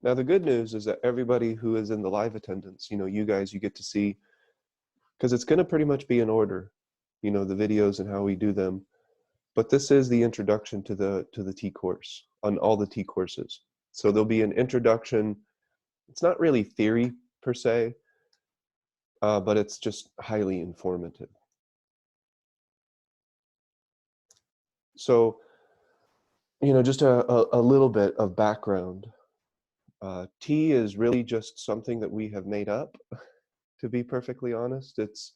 Now, the good news is that everybody who is in the live attendance, you guys, you get to see, because it's going to pretty much be in order, the videos and how we do them. But this is the introduction to the T course on all the T courses. So there'll be an introduction. It's not really theory per se, but it's just highly informative. So, just a little bit of background. T is really just something that we have made up, to be perfectly honest. It's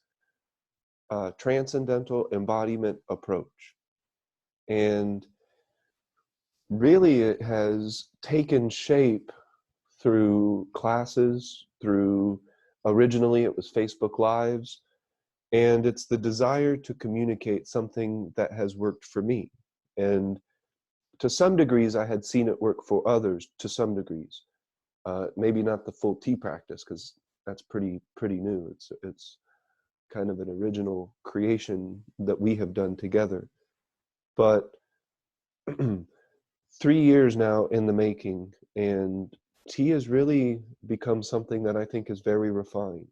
a transcendental embodiment approach. And really, it has taken shape through classes, through originally it was Facebook Lives, and it's the desire to communicate something that has worked for me. And to some degrees, I had seen it work for others to some degrees. Maybe not the full T practice, because that's pretty new. It's kind of an original creation that we have done together. But 3 years now in the making, and T has really become something that I think is very refined.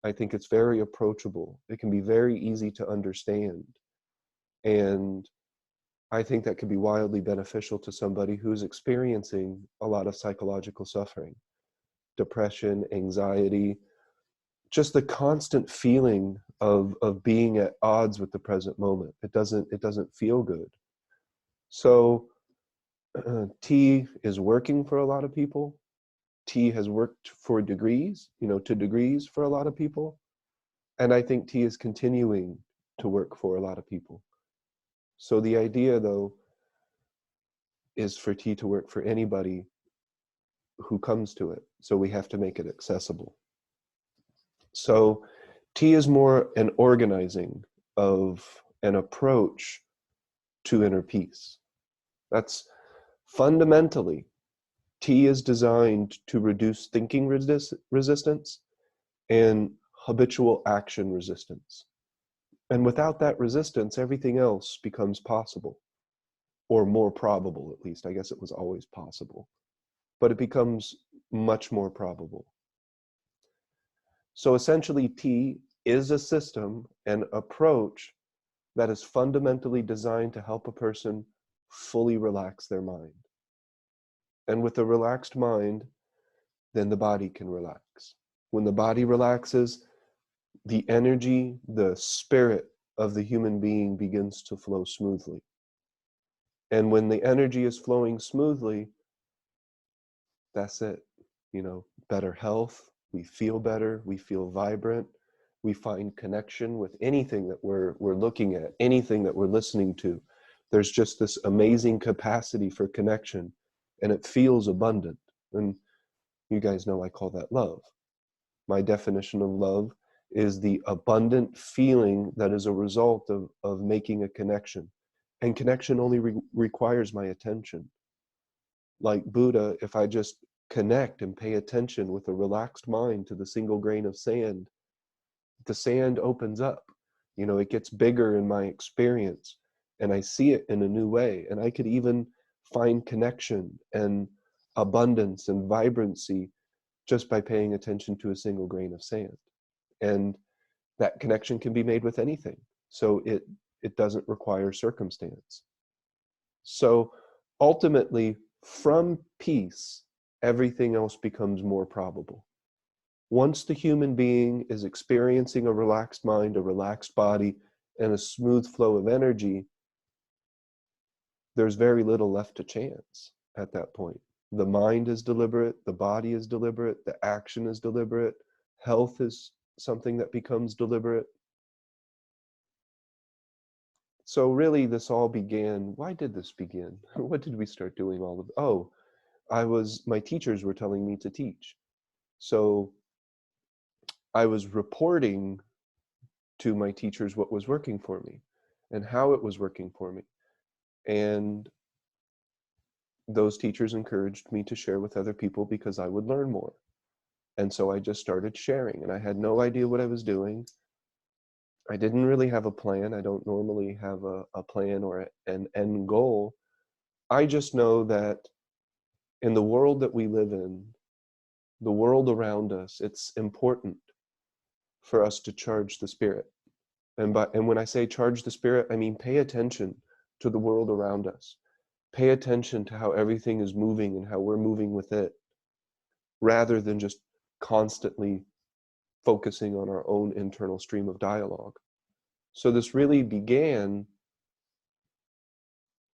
I think it's very approachable. It can be very easy to understand. And I think that could be wildly beneficial to somebody who's experiencing a lot of psychological suffering, depression, anxiety, just the constant feeling of being at odds with the present moment. It doesn't feel good. So T is working for a lot of people. T has worked for degrees, to degrees for a lot of people. And I think T is continuing to work for a lot of people. So the idea, though, is for T to work for anybody who comes to it. So we have to make it accessible. So T is more an organizing of an approach to inner peace. That's fundamentally, T is designed to reduce thinking resistance and habitual action resistance. And without that resistance, everything else becomes possible, or more probable, at least. I guess it was always possible, but it becomes much more probable. So essentially, T is a system, an approach that is fundamentally designed to help a person fully relax their mind. And with a relaxed mind, then the body can relax. When the body relaxes, the energy, the spirit of the human being begins to flow smoothly. And when the energy is flowing smoothly, that's it. Better health, we feel better, we feel vibrant, we find connection with anything that we're looking at, anything that we're listening to. There's just this amazing capacity for connection, and it feels abundant. And you guys know I call that love. My definition of love is the abundant feeling that is a result of making a connection. And connection only requires my attention. Like Buddha, if I just connect and pay attention with a relaxed mind to the single grain of sand, the sand opens up. It gets bigger in my experience, and I see it in a new way. And I could even find connection and abundance and vibrancy just by paying attention to a single grain of sand. And that connection can be made with anything. So it doesn't require circumstance. So ultimately, from peace, everything else becomes more probable. Once the human being is experiencing a relaxed mind, a relaxed body, and a smooth flow of energy, there's very little left to chance at that point. The mind is deliberate, the body is deliberate, the action is deliberate, health is something that becomes deliberate. So really, this all began, why did this begin? What did we start doing all of? Oh, my teachers were telling me to teach. So I was reporting to my teachers what was working for me and how it was working for me. And those teachers encouraged me to share with other people because I would learn more. And so I just started sharing, and I had no idea what I was doing. I didn't really have a plan. I don't normally have a plan or an end goal. I just know that In the world that we live in, the world around us, it's important for us to charge the spirit. And when I say charge the spirit, I mean pay attention to the world around us. Pay attention to how everything is moving and how we're moving with it, rather than just constantly focusing on our own internal stream of dialogue. So this really began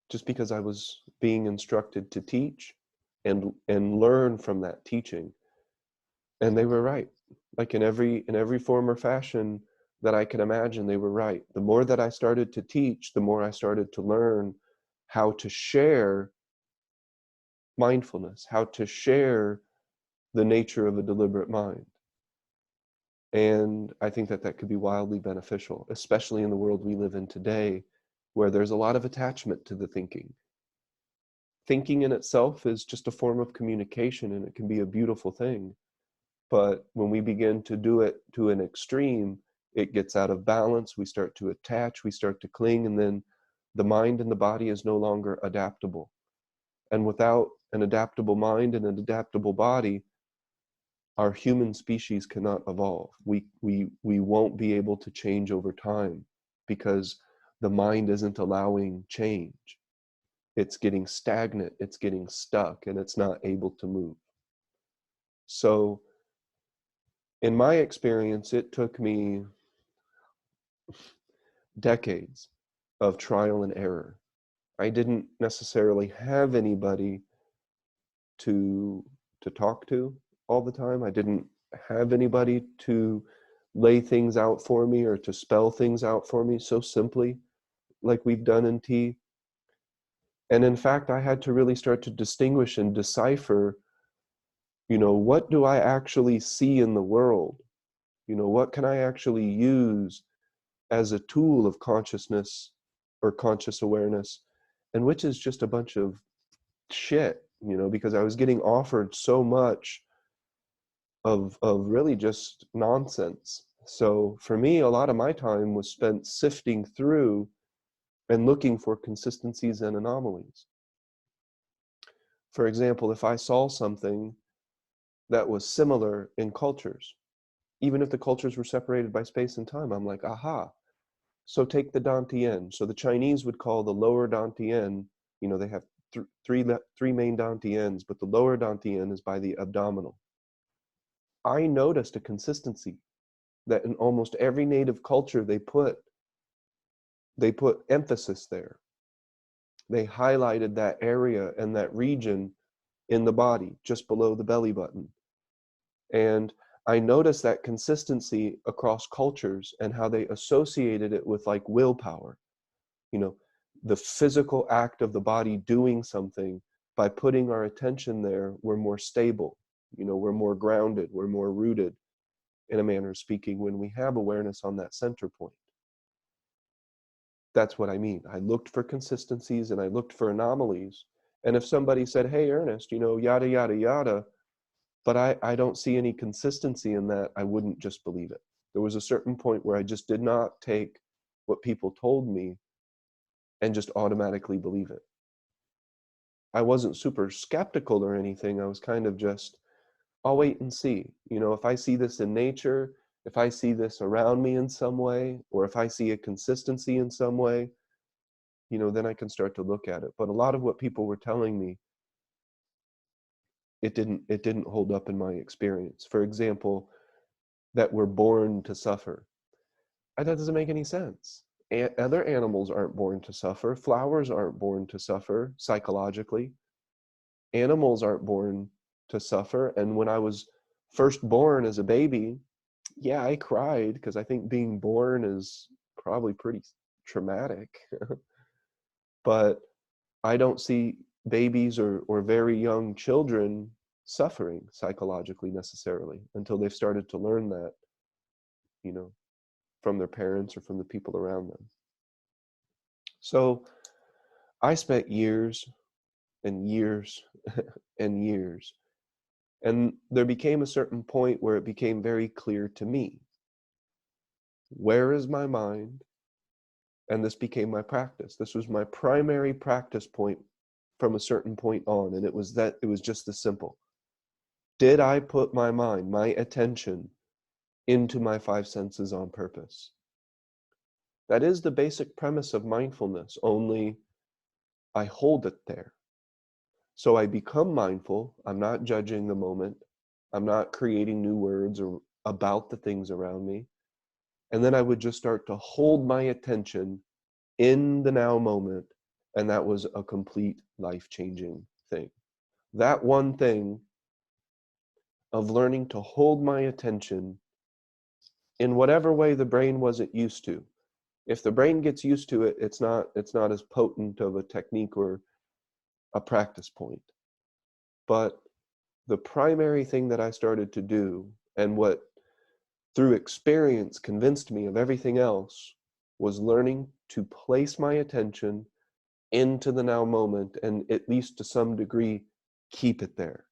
just because I was being instructed to teach and learn from that teaching. And they were right. Like in every form or fashion that I can imagine, they were right. The more that I started to teach, the more I started to learn how to share mindfulness, how to share the nature of a deliberate mind. And I think that that could be wildly beneficial, especially in the world we live in today, where there's a lot of attachment to the thinking. Thinking in itself is just a form of communication, and it can be a beautiful thing. But when we begin to do it to an extreme, it gets out of balance. We start to attach, we start to cling, and then the mind and the body is no longer adaptable. And without an adaptable mind and an adaptable body, our human species cannot evolve. We won't be able to change over time because the mind isn't allowing change. It's getting stagnant, it's getting stuck, and it's not able to move. So in my experience, it took me decades of trial and error. I didn't necessarily have anybody to talk to all the time. I didn't have anybody to lay things out for me or to spell things out for me so simply like we've done in tea. And in fact, I had to really start to distinguish and decipher, what do I actually see in the world? What can I actually use as a tool of consciousness or conscious awareness, and which is just a bunch of shit, because I was getting offered so much of really just nonsense. So for me, a lot of my time was spent sifting through and looking for consistencies and anomalies. For example, if I saw something that was similar in cultures, even if the cultures were separated by space and time, I'm like, aha. So take the Dantian. So the Chinese would call the lower Dantian, they have three main Dantians, but the lower Dantian is by the abdominal. I noticed a consistency that in almost every native culture they put emphasis there. They highlighted that area and that region in the body, just below the belly button. And I noticed that consistency across cultures and how they associated it with like willpower. The physical act of the body doing something. By putting our attention there, we're more stable, we're more grounded, we're more rooted, in a manner of speaking, when we have awareness on that center point. That's what I mean. I looked for consistencies and I looked for anomalies. And if somebody said, hey, Ernest, yada, yada, yada, but I don't see any consistency in that, I wouldn't just believe it. There was a certain point where I just did not take what people told me and just automatically believe it. I wasn't super skeptical or anything. I was kind of just, I'll wait and see. If I see this in nature, if I see this around me in some way, or if I see a consistency in some way, then I can start to look at it. But a lot of what people were telling me, it didn't hold up in my experience. For example, that we're born to suffer. That doesn't make any sense. Other animals aren't born to suffer. Flowers aren't born to suffer psychologically. Animals aren't born to suffer. And when I was first born as a baby, yeah, I cried because I think being born is probably pretty traumatic. But I don't see babies or very young children suffering psychologically necessarily until they've started to learn that, from their parents or from the people around them. So I spent years and years and years. And there became a certain point where it became very clear to me, where is my mind? And this became my practice. This was my primary practice point from a certain point on, and it was just this simple. Did I put my mind, my attention, into my five senses on purpose? That is the basic premise of mindfulness, only I hold it there. So I become mindful. I'm not judging the moment. I'm not creating new words or about the things around me. And then I would just start to hold my attention in the now moment. And that was a complete life-changing thing. That one thing of learning to hold my attention in whatever way the brain wasn't used to. If the brain gets used to it, it's not as potent of a technique or a practice point. But the primary thing that I started to do, and what through experience convinced me of everything else, was learning to place my attention into the now moment, and at least to some degree keep it there.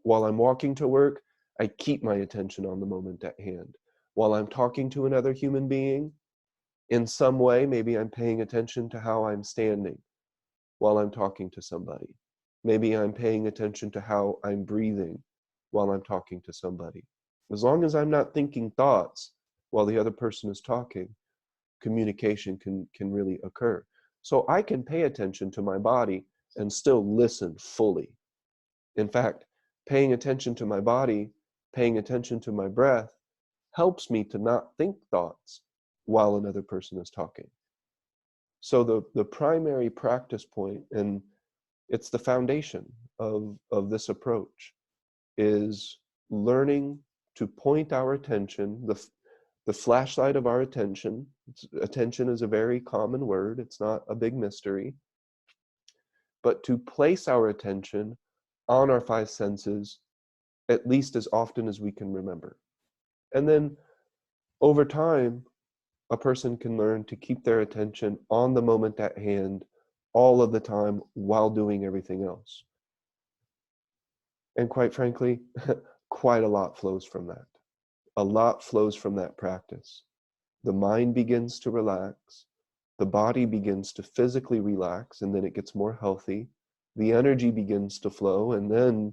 While I'm walking to work, I keep my attention on the moment at hand. While I'm talking to another human being, in some way, maybe I'm paying attention to how I'm standing while I'm talking to somebody. Maybe I'm paying attention to how I'm breathing while I'm talking to somebody. As long as I'm not thinking thoughts while the other person is talking, communication can really occur. So I can pay attention to my body and still listen fully. In fact, paying attention to my body, paying attention to my breath, helps me to not think thoughts while another person is talking. So the primary practice point, and it's the foundation of this approach, is learning to point our attention, the flashlight of our attention. Attention is a very common word. It's not a big mystery. But to place our attention on our five senses at least as often as we can remember. And then over time, a person can learn to keep their attention on the moment at hand all of the time while doing everything else. And quite frankly, quite a lot flows from that. A lot flows from that practice. The mind begins to relax, the body begins to physically relax, and then it gets more healthy. The energy begins to flow, and then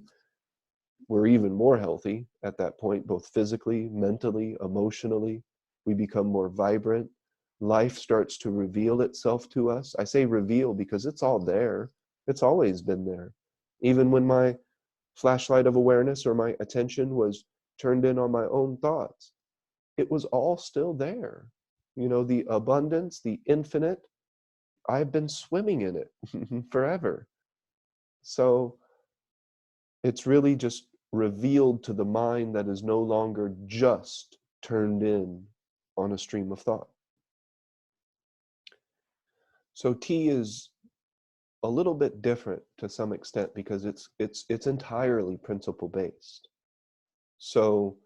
we're even more healthy at that point, both physically, mentally, emotionally. We become more vibrant. Life starts to reveal itself to us. I say reveal because it's all there. It's always been there. Even when my flashlight of awareness or my attention was turned in on my own thoughts, it was all still there. You know, the abundance, the infinite, I've been swimming in it forever. So it's really just revealed to the mind that is no longer just turned in on a stream of thought. So tea is a little bit different to some extent because it's entirely principle based. So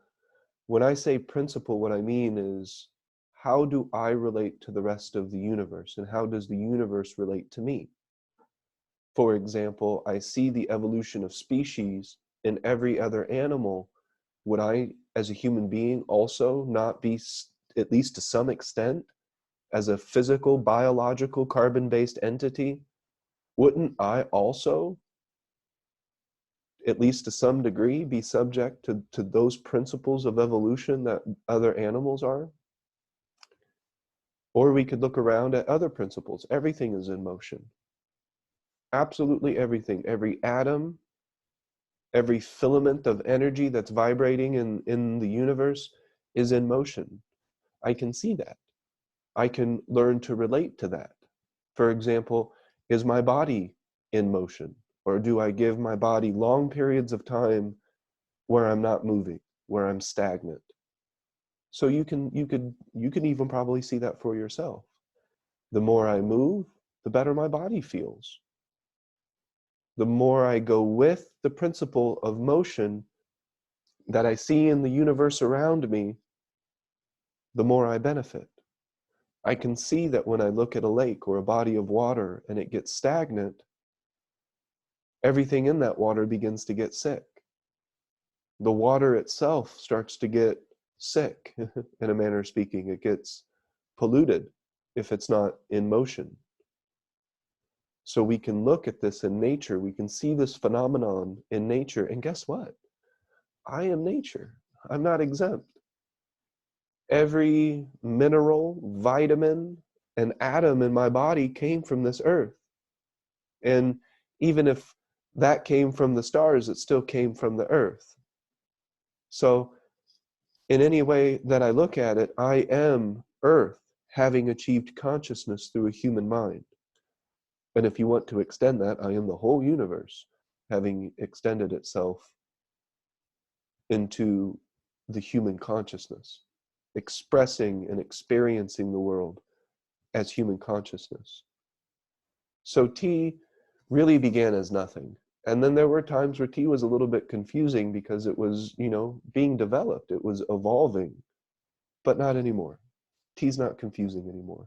when I say principle, what I mean is, how do I relate to the rest of the universe, and how does the universe relate to me? For example, I see the evolution of species in every other animal. Would I, as a human being, also not be, at least to some extent, as a physical, biological, carbon-based entity, wouldn't I also, at least to some degree, be subject to those principles of evolution that other animals are? Or we could look around at other principles. Everything is in motion. Absolutely everything. Every atom, every filament of energy that's vibrating in the universe is in motion. I can see that. I can learn to relate to that. For example, is my body in motion? Or do I give my body long periods of time where I'm not moving, where I'm stagnant? So you can even probably see that for yourself. The more I move, the better my body feels. The more I go with the principle of motion that I see in the universe around me, the more I benefit. I can see that when I look at a lake or a body of water and it gets stagnant, everything in that water begins to get sick. The water itself starts to get sick, in a manner of speaking. It gets polluted if it's not in motion. So we can look at this in nature, we can see this phenomenon in nature, and guess what? I am nature. I'm not exempt. Every mineral, vitamin, and atom in my body came from this earth. And even if that came from the stars, it still came from the earth. So in any way that I look at it, I am earth having achieved consciousness through a human mind. And if you want to extend that, I am the whole universe having extended itself into the human consciousness, expressing and experiencing the world as human consciousness. So tea really began as nothing. And then there were times where tea was a little bit confusing because it was, being developed, it was evolving, but not anymore. Tea's not confusing anymore.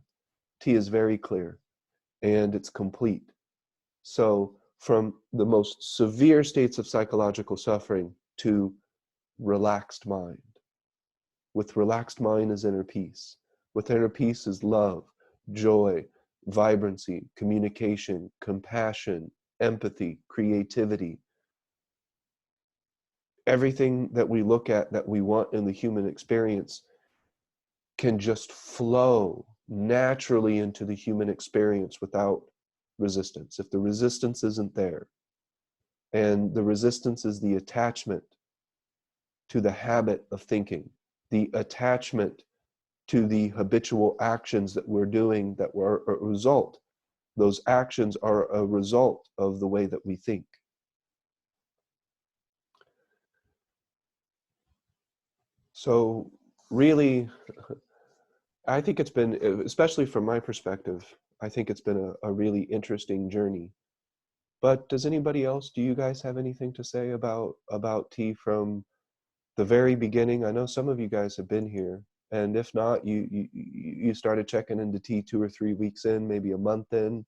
Tea is very clear and it's complete. So from the most severe states of psychological suffering to relaxed mind. With relaxed mind is inner peace. With inner peace is love, joy, vibrancy, communication, compassion, empathy, creativity. Everything that we look at that we want in the human experience can just flow naturally into the human experience without resistance. If the resistance isn't there, and the resistance is the attachment to the habit of thinking, the attachment to the habitual actions that we're doing that were a result. Those actions are a result of the way that we think. So really, I think it's been, especially from my perspective, I think it's been a really interesting journey. But does anybody else, do you guys have anything to say about tea from the very beginning? I know some of you guys have been here, and if not, you started checking into tea 2 or 3 weeks in, maybe a month in.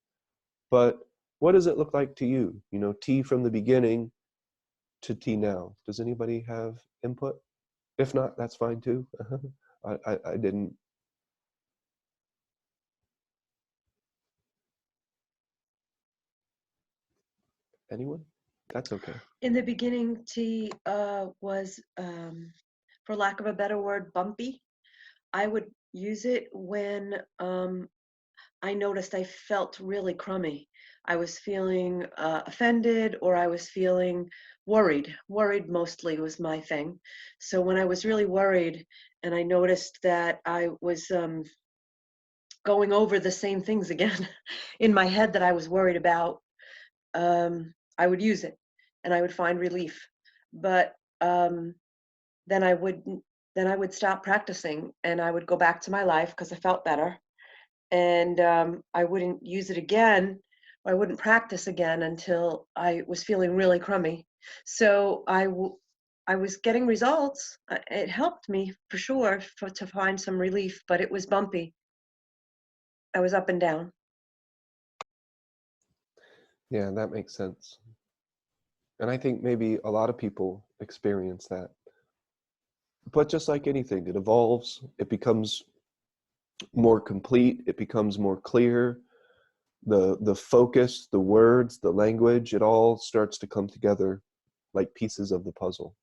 But what does it look like to you? Tea from the beginning to tea now. Does anybody have input? If not, that's fine too. I didn't. Anyone? That's okay. In the beginning, tea was, for lack of a better word, bumpy. I would use it when I noticed I felt really crummy. I was feeling offended, or I was feeling worried. Worried mostly was my thing. So when I was really worried and I noticed that I was going over the same things again in my head that I was worried about, I would use it and I would find relief. But then I would stop practicing and I would go back to my life because I felt better, and I wouldn't use it again, or I wouldn't practice again until I was feeling really crummy. So I was getting results. It helped me for sure to find some relief, but it was bumpy. I was up and down. Yeah, that makes sense. And I think maybe a lot of people experience that. But just like anything, it evolves, it becomes more complete, it becomes more clear. The focus, the words, the language, it all starts to come together like pieces of the puzzle.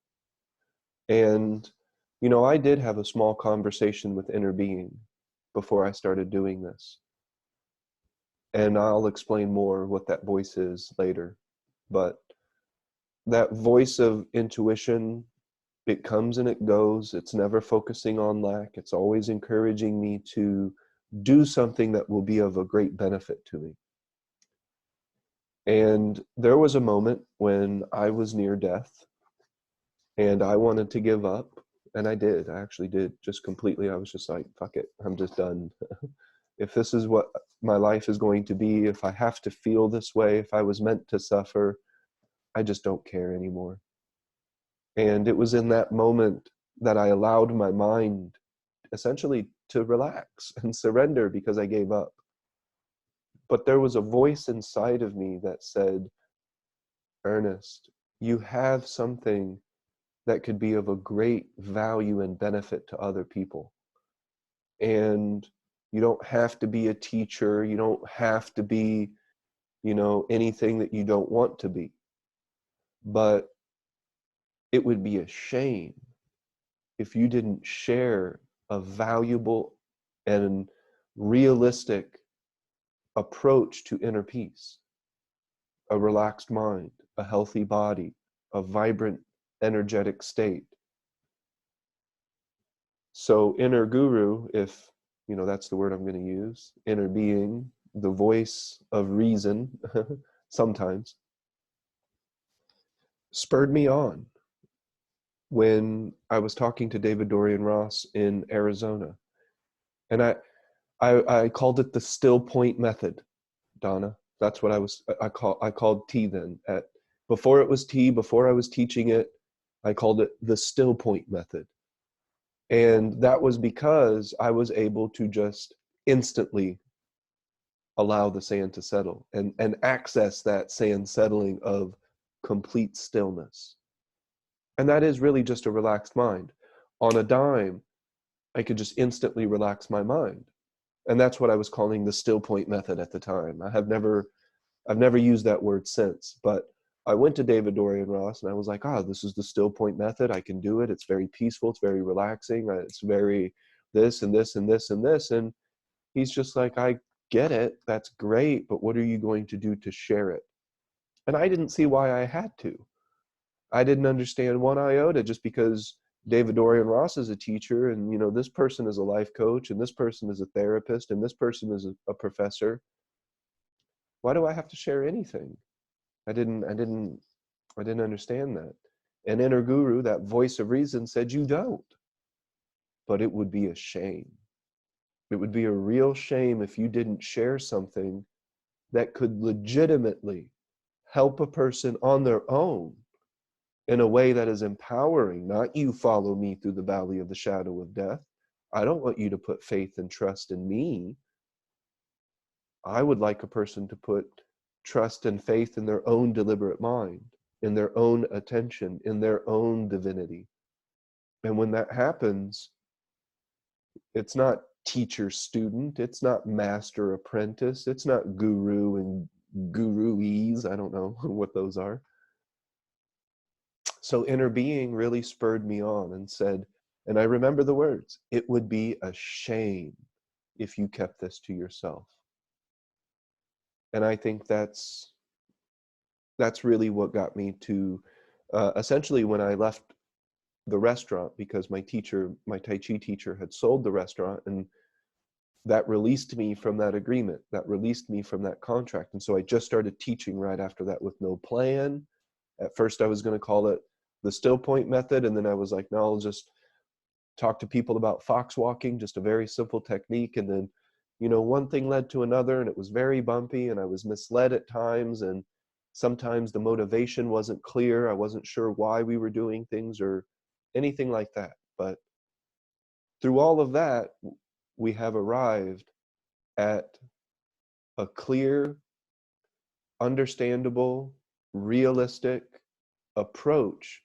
And I did have a small conversation with inner being before I started doing this. And I'll explain more what that voice is later. But that voice of intuition, it comes and it goes. It's never focusing on lack. It's always encouraging me to do something that will be of a great benefit to me. And there was a moment when I was near death and I wanted to give up. And I did. I actually did, just completely. I was just like, fuck it. I'm just done. If this is what my life is going to be, if I have to feel this way, if I was meant to suffer, I just don't care anymore. And it was in that moment that I allowed my mind essentially to relax and surrender because I gave up. But there was a voice inside of me that said, Ernest, you have something that could be of a great value and benefit to other people. And you don't have to be a teacher. You don't have to be anything that you don't want to be. But it would be a shame if you didn't share a valuable and realistic approach to inner peace, a relaxed mind, a healthy body, a vibrant, energetic state. So inner guru, if that's the word I'm going to use, inner being, the voice of reason, sometimes, spurred me on when I was talking to David Dorian Ross in Arizona. And I called it the still point method, Donna. That's what I called T then. Before it was T, before I was teaching it, I called it the still point method. And that was because I was able to just instantly allow the sand to settle and access that sand settling of complete stillness. And that is really just a relaxed mind. On a dime, I could just instantly relax my mind. And that's what I was calling the still point method at the time. I've never used that word since, but I went to David Dorian Ross and I was like, this is the still point method. I can do it. It's very peaceful. It's very relaxing. It's very this and this and this and this. And he's just like, I get it. That's great. But what are you going to do to share it? And I didn't see why I had to. I didn't understand one iota just because David Dorian Ross is a teacher and, this person is a life coach and this person is a therapist and this person is a professor. Why do I have to share anything? I didn't understand that. And inner guru, that voice of reason, said you don't. But it would be a shame. It would be a real shame if you didn't share something that could legitimately help a person on their own in a way that is empowering, not you follow me through the valley of the shadow of death. I don't want you to put faith and trust in me. I would like a person to put trust and faith in their own deliberate mind, in their own attention, in their own divinity. And when that happens, it's not teacher student, it's not master apprentice, it's not guru and guruese. I don't know what those are. So inner being really spurred me on and said, and I remember the words, it would be a shame if you kept this to yourself. And I think that's really what got me to essentially when I left the restaurant, because my Tai Chi teacher had sold the restaurant, and that released me from that agreement, that released me from that contract. And so I just started teaching right after that with no plan. At first I was going to call it the still point method, and then I was like, no, I'll just talk to people about fox walking, just a very simple technique. And then one thing led to another, and it was very bumpy, and I was misled at times, and sometimes the motivation wasn't clear. I wasn't sure why we were doing things or anything like that. But through all of that, we have arrived at a clear, understandable, realistic approach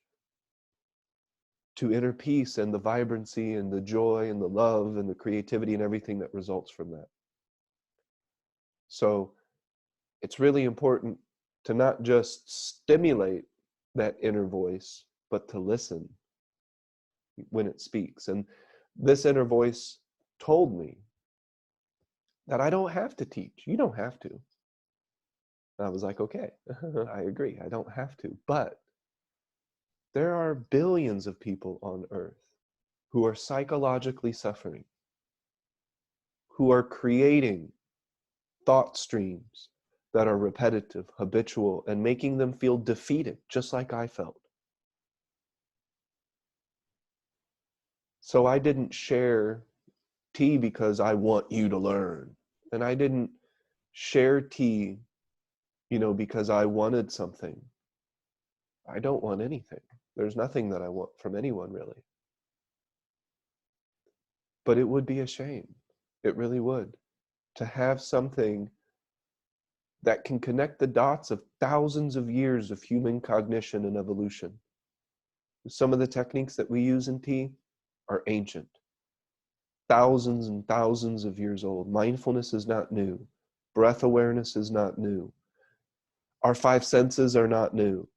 to inner peace and the vibrancy and the joy and the love and the creativity and everything that results from that. So it's really important to not just stimulate that inner voice, but to listen when it speaks. And this inner voice told me that I don't have to teach. You don't have to. And I was like, okay, I agree. I don't have to. But there are billions of people on earth who are psychologically suffering, who are creating thought streams that are repetitive, habitual, and making them feel defeated, just like I felt. So I didn't share tea because I want you to learn. And I didn't share tea, because I wanted something. I don't want anything. There's nothing that I want from anyone, really. But it would be a shame. It really would. To have something that can connect the dots of thousands of years of human cognition and evolution. Some of the techniques that we use in tea are ancient, thousands and thousands of years old. Mindfulness is not new. Breath awareness is not new. Our five senses are not new.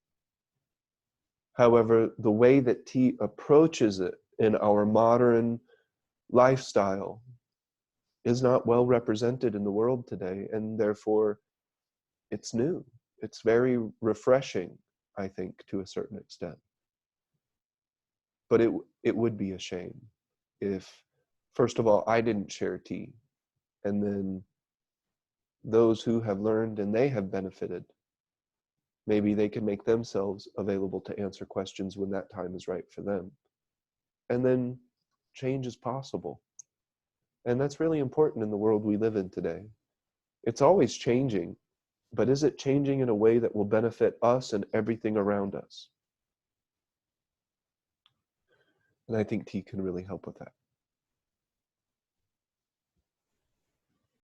However, the way that tea approaches it in our modern lifestyle is not well represented in the world today, and therefore it's new. It's very refreshing, I think, to a certain extent. But it would be a shame if, first of all, I didn't share tea, and then those who have learned and they have benefited, maybe they can make themselves available to answer questions when that time is right for them. And then change is possible. And that's really important in the world we live in today. It's always changing, but is it changing in a way that will benefit us and everything around us? And I think tea can really help with that.